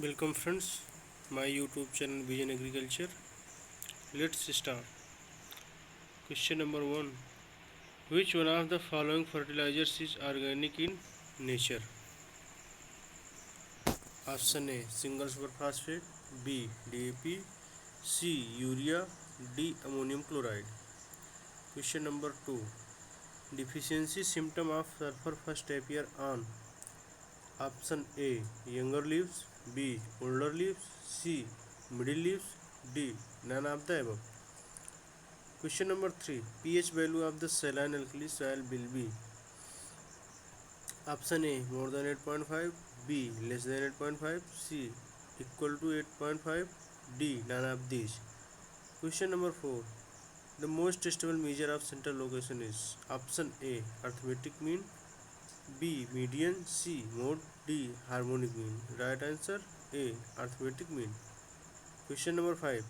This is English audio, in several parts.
Welcome friends, my YouTube channel Vision Agriculture. Let's start. Question number 1. Which one of the following fertilizers is organic in nature? Option A single super phosphate, B DAP, C urea, D ammonium chloride. Question number 2. Deficiency symptom of sulfur first appear on option A younger leaves, B older leaves, C middle leaves, D none of the above. Question number 3. pH value of the saline alkali soil will be option A more than 8.5, B less than 8.5, C equal to 8.5, D none of these. Question number 4. The most stable measure of central location is option A arithmetic mean, B median, C mode, D harmonic mean. Right answer A arithmetic mean. Question number 5.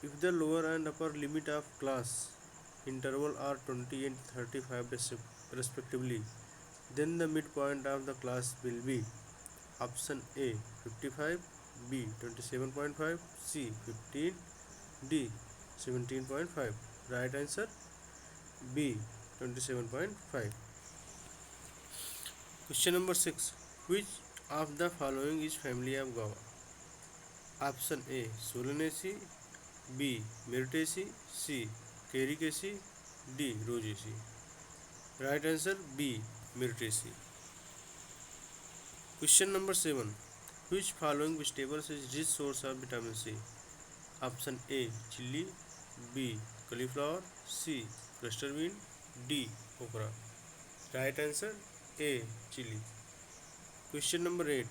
If the lower and upper limit of class interval are 20 and 35 respectively, then the midpoint of the class will be option A 55, B 27.5, C 15, D 17.5. Right answer B 27.5. Question number 6. Which of the following is family of guava? Option A Solanaceae, B Myrtaceae, C Caricaceae, D Rosaceae. Right answer B Myrtaceae. Question number 7. Which following vegetables is rich source of vitamin C? Option A chili, B cauliflower, C cluster bean, D okra. Right answer A chili. Question number 8.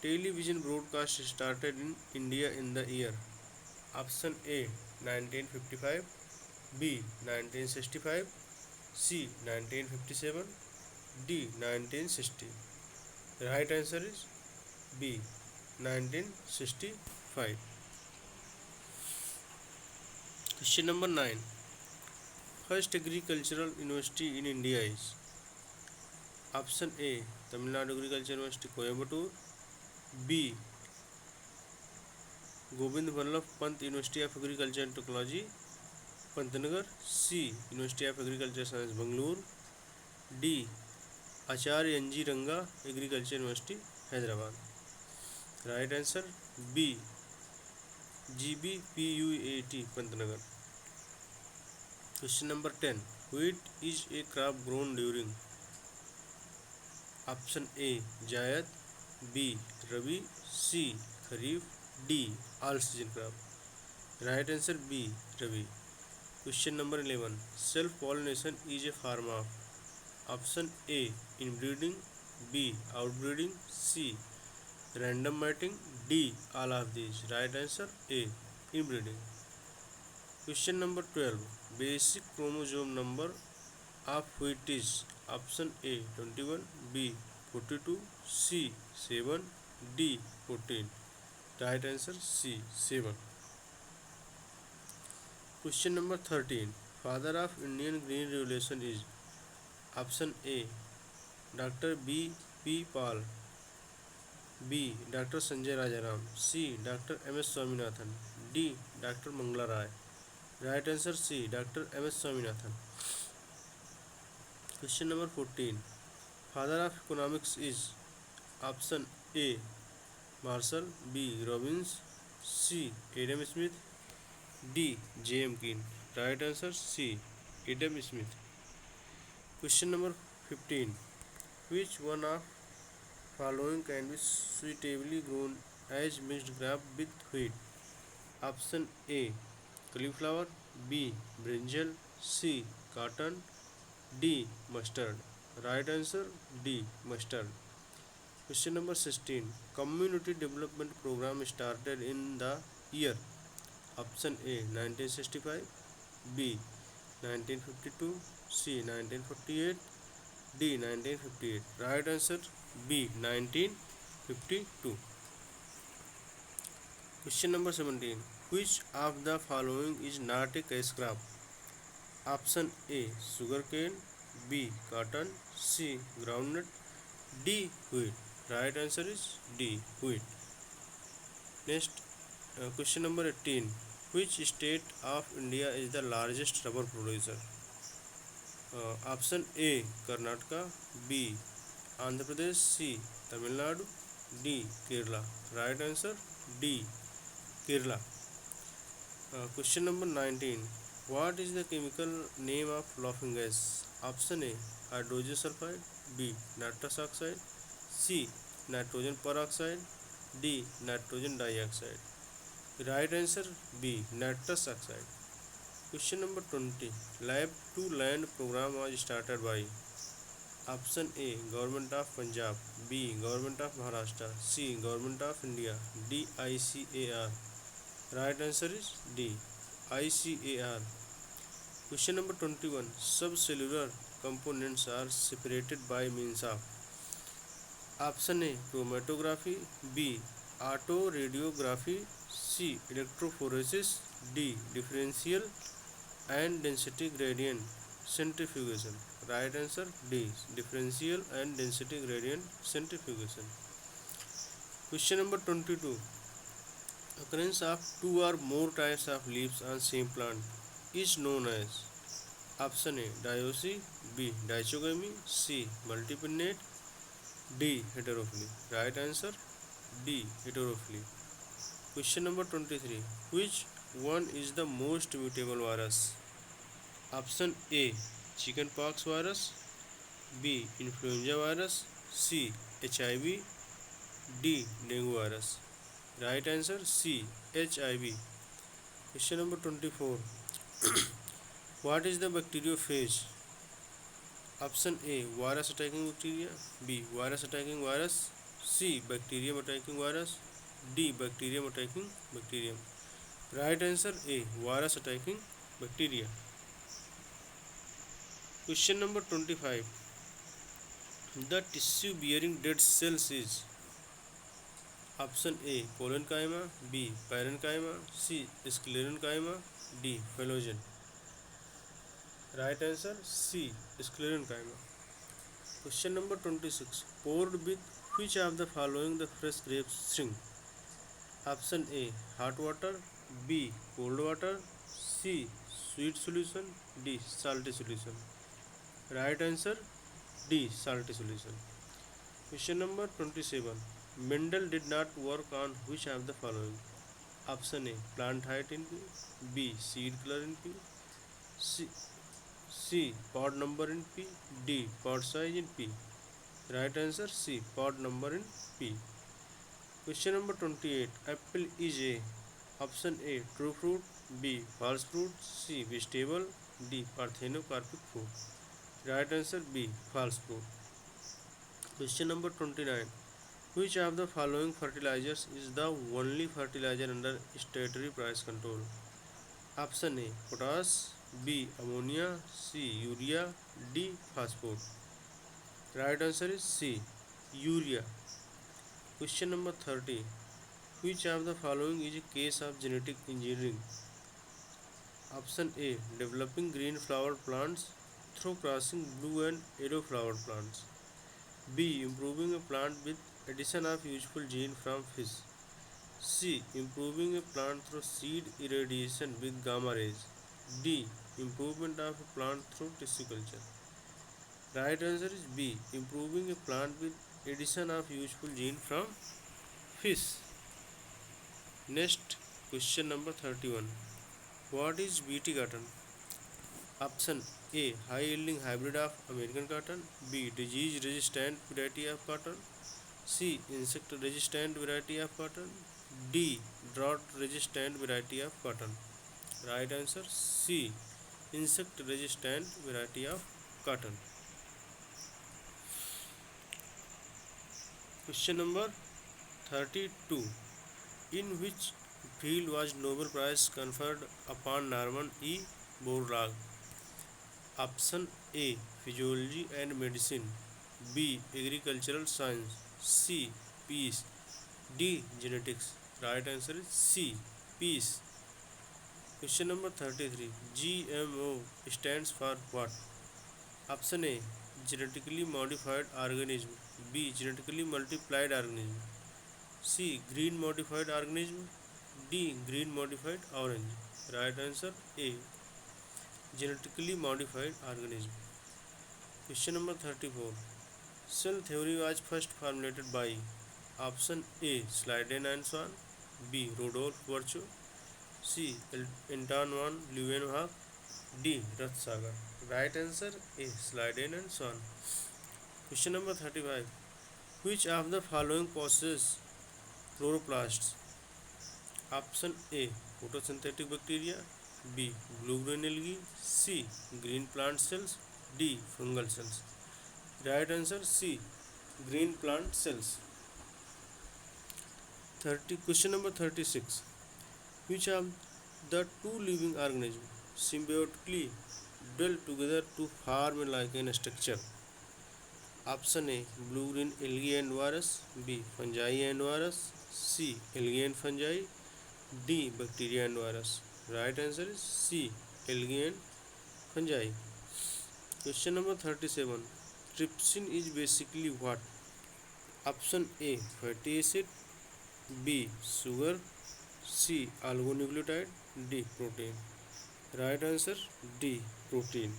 Television broadcast started in India in the year. Option A 1955, B 1965, C 1957, D 1960. Right answer is B 1965. Question number 9. First agricultural university in India is option A Tamil Nadu Agriculture University Coimbatore, B Govind Vallabh Pant University of Agriculture and Technology Pantnagar, C University of Agriculture Science Bangalore, D Acharya NG Ranga Agriculture University Hyderabad. Right answer B GBPUAT Pantnagar. Question number 10. Wheat is a crop grown during option A Jayad, B Rabi, C Kharif, D all season crop. Right answer B Rabi. Question number 11. Self pollination is a form of option A inbreeding, B outbreeding, C random mating, D all of these. Right answer A inbreeding. Question number 12. Basic chromosome number of wheat is option A 21, B 42, C 7, D 14. Right answer C 7. Question number 13. Father of Indian Green Revolution is option A Dr. B. P. Pal, B. Dr. Sanjay Rajaram, C. Dr. M. S. Swaminathan, D. Dr. Mangala Rai. Right answer C. Dr. M. S. Swaminathan. Question number 14. Father of economics is option A Marshall, B. Robbins, C. Adam Smith, D. J. M. Keane. Right answer C. Adam Smith. Question number 15. Which one of following can be suitably grown as mixed crop with wheat? Option A cauliflower, B brinjal, C cotton, D mustard. Right answer D mustard. Question number 16. Community development program started in the year. Option A 1965, B 1952, C 1948, D 1958. Right answer B 1952. Question number 17. Which of the following is not a cash crop? Option A sugarcane, B cotton, C groundnut, D wheat. Right answer is D wheat. Next, question number 18. Which state of India is the largest rubber producer? Option A Karnataka, B Andhra Pradesh, C Tamil Nadu, D Kerala. Right answer D Kerala. Question number 19. What is the chemical name of laughing gas? Option A hydrogen sulfide, B nitrous oxide, C nitrogen peroxide, D nitrogen dioxide. Right answer B nitrous oxide. Question number 20. Lab to Land program was started by option A Government of Punjab, B Government of Maharashtra, C Government of India, D ICAR. Right answer is D ICAR. Question number 21. Subcellular components are separated by means of option A chromatography, B autoradiography, C electrophoresis, D differential and density gradient centrifugation. Right answer D differential and density gradient centrifugation. Question number 22. Occurrence of two or more types of leaves on same plant is known as option A dioicy, B dichogamy, C multipinnate, D heterophily. Right answer D heterophily. Question number 23. Which one is the most mutable virus? Option A chickenpox virus, B influenza virus, C HIV, D dengue virus. Right answer C HIV. Question number 24. What is the bacteriophage? Option A virus attacking bacteria, B virus attacking virus, C bacterium attacking virus, D bacterium attacking bacterium. Right answer A virus attacking bacteria. Question number 25. The tissue bearing dead cells is option A parenchyma, B parenchyma, C sclerenchyma, D phalogen. Right answer C sclerenchyma. Question number 26. Poured with which of the following the fresh grapes shrink? Option A hot water, B cold water, C sweet solution, D salty solution. Right answer D salty solution. Question number 27. Mendel did not work on which of the following? Option A plant height in P, B seed color in P, C, C pod number in P, D pod size in P. Right answer C pod number in P. Question number 28. Apple is a option A true fruit, B false fruit, C vegetable, D parthenocarpic fruit. Right answer B false fruit. Question number 29. Which of the following fertilizers is the only fertilizer under statutory price control? Option A potash, B ammonia, C urea, D phosphorus. Right answer is C urea. Question number 30. Which of the following is a case of genetic engineering? Option A developing green flowered plants through crossing blue and yellow flowered plants, B improving a plant with addition of useful gene from fish, C improving a plant through seed irradiation with gamma rays, D improvement of a plant through tissue culture. Right answer is B improving a plant with addition of useful gene from fish. Next, question number 31. What is BT cotton? Option A high yielding hybrid of American cotton, B disease resistant variety of cotton, C insect resistant variety of cotton, D drought resistant variety of cotton. Right answer C insect resistant variety of cotton. Question number 32. In which field was Nobel Prize conferred upon Norman E. Borlaug? Option A Physiology and Medicine, B Agricultural Science, C Peace, D Genetics. Right answer is C Peace. Question number 33. GMO stands for what? Option A genetically modified organism, B genetically multiplied organism, C. Green modified organism. D. Green modified orange. Right answer A. Genetically modified organism. Question number 34. Cell theory was first formulated by option A. Schleiden and Swan. B. Rudolf Virchow. C. Anton van Leeuwenhoek. D. Rathsagar. Right answer A. Schleiden and Swan. Question number 35. Which of the following possess chloroplasts? Option A. Photosynthetic bacteria. B. Blue-green algae. C. Green plant cells. D. Fungal cells. Right answer C. Green plant cells. 30. Question number 36. Which of the two living organisms symbiotically dwell together to form a lichen structure? Option A. Blue-green algae and virus. B. Fungi and virus. C. Algae and fungi. D. Bacteria and virus. Right answer is C. Algae and fungi. Question number 37. Trypsin is basically what? Option A. Fatty acid. B. Sugar. C. Oligonucleotide. D. Protein. Right answer D. Protein.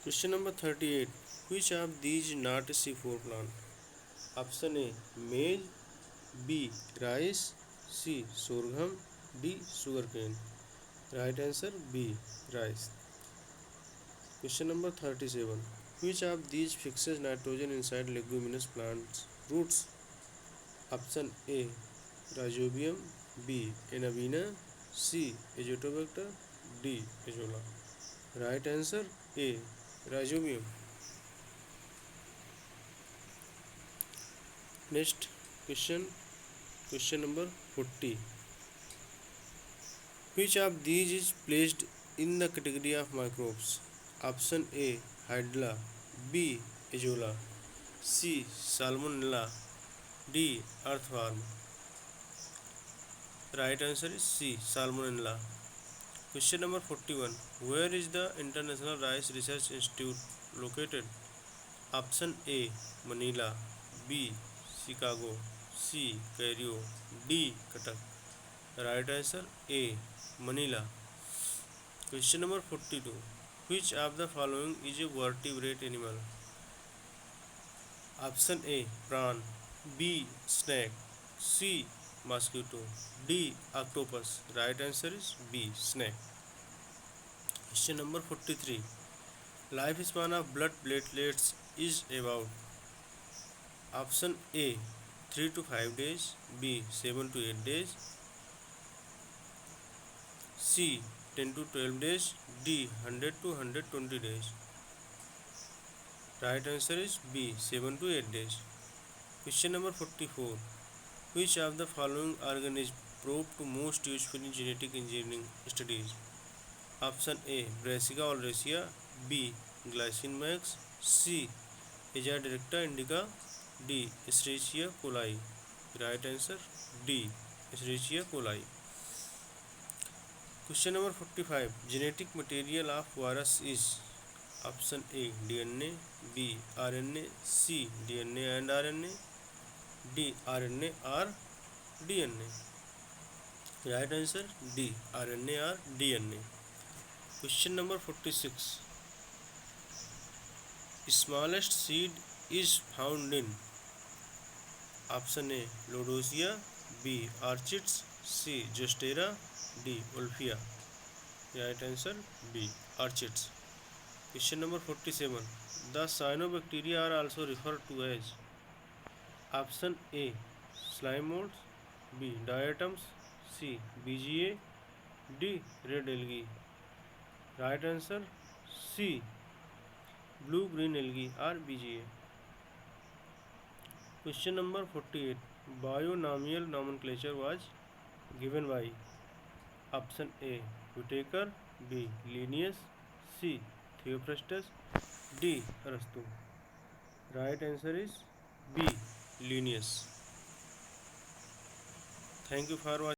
Question number 38. Which of these is not a C4 plant? Option A. Maize. B. Rice. C. Sorghum. D. Sugarcane. Right answer B. Rice. Question number 37. Which of these fixes nitrogen inside leguminous plants roots? Option A. Rhizobium. B. Anabaena. C. Azotobacter. D. Azolla. Right answer A. Rhizobium. Next question. Question number 40. Which of these is placed in the category of microbes? Option A. Hydra. B. Azolla. C. Salmonella. D. Earthworm. Right answer is C. Salmonella. Question number 41. Where is the International Rice Research Institute located? Option A. Manila. B. Chicago. C. Cairo. D. Cuttack. Right answer A. Manila. Question number 42. Which of the following is a vertebrate animal? Option A. Prawn. B. Snake. C. Mosquito. D. Octopus. Right answer is B. Snake. Question number 43. Lifespan of blood platelets is about. Option A. 3 to 5 days. B. 7 to 8 days. C. 10 to 12 days. D. 100 to 120 days. Right answer is B. 7 to 8 days. Question number 44. Which of the following organ is proved to most useful in genetic engineering studies? Option A. Brassica oleracea. B. Glycine max. C. Azadirachta indica. D. Escherichia coli. Right answer D. Escherichia coli. Question number 45. Genetic material of virus is. Option A. DNA. B. RNA. C. DNA and RNA. D. RNA or DNA. Right answer D. RNA or DNA. Question number 46. Smallest seed is found in. Option A. Lodosia. B. Orchids. C. Zostera. D. Olfia. Right answer B. Orchids. Question number 47. The cyanobacteria are also referred to as. Option A. Slime molds. B. Diatoms. C. BGA. D. Red algae. Right answer C. Blue-green algae or BGA. Question number 48. Binomial nomenclature was given by. Option A. Whittaker. B. Linnaeus. C. Theophrastus. D. Aristo. Right answer is B. Linnaeus. Thank you for watching.